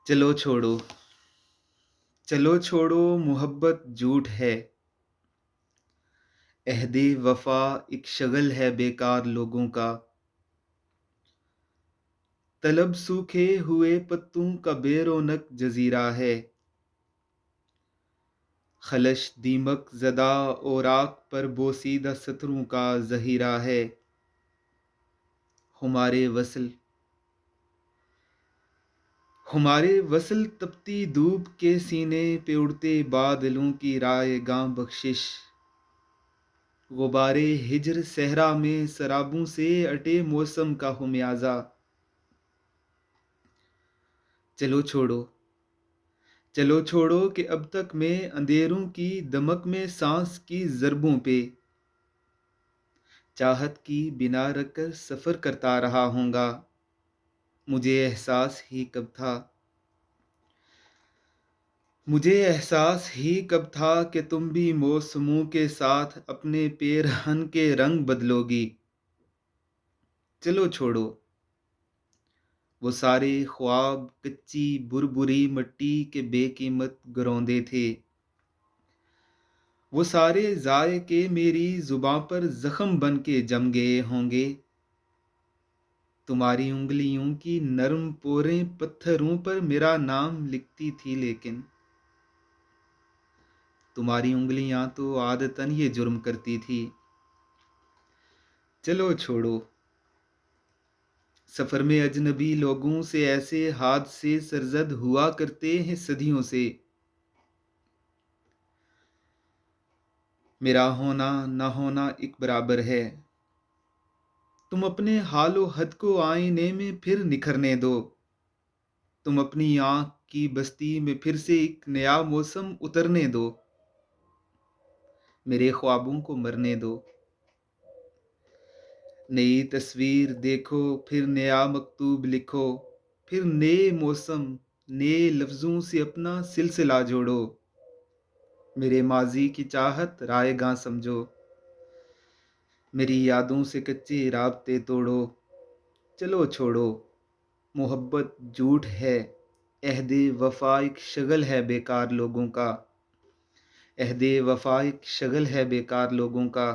चलो छोड़ो, चलो छोड़ो मोहब्बत झूठ है। अहदे वफा एक शगल है बेकार लोगों का। तलब सूखे हुए पत्तों का बेरोनक जजीरा है। खलश दीमक ज़दा औराक पर बोसीदा सतरों का ज़हीरा है। हमारे वसल हमारे वसल तपती धूप के सीने पे उड़ते बादलों की राय गां बख्शिश। गुबारे हिजर सहरा में शराबों से अटे मौसम का हुमियाजा। चलो छोड़ो, चलो छोड़ो कि अब तक मैं अंधेरों की दमक में सांस की ज़रबों पे चाहत की बिना रखकर सफ़र करता रहा हूँगा। मुझे एहसास ही कब था, मुझे एहसास ही कब था कि तुम भी मौसमों के साथ अपने पेरहन के रंग बदलोगी। चलो छोड़ो, वो सारे ख्वाब कच्ची बुरबुरी मिट्टी के बेकीमत गरौंदे थे। वो सारे ज़ायके मेरी ज़ुबां पर ज़ख्म बन के जम गए होंगे। तुम्हारी उंगलियों की नर्म पोरें पत्थरों पर मेरा नाम लिखती थी, लेकिन तुम्हारी उंगलियां तो आदतन ये जुर्म करती थी। चलो छोड़ो, सफ़र में अजनबी लोगों से ऐसे हादसे सरजद हुआ करते हैं सदियों से। मेरा होना ना होना एक बराबर है। तुम अपने हालो हद को आईने में फिर निखरने दो। तुम अपनी आँख की बस्ती में फिर से एक नया मौसम उतरने दो। मेरे ख्वाबों को मरने दो। नई तस्वीर देखो, फिर नया मकतूब लिखो। फिर नए मौसम, नए लफ्ज़ों से अपना सिलसिला जोड़ो। मेरे माजी की चाहत रायगां समझो। मेरी यादों से कच्चे राबते तोड़ो। चलो छोड़ो, मोहब्बत झूठ है। अहदे वफा एक शगल है बेकार लोगों का। अहदे वफा एक शगल है बेकार लोगों का।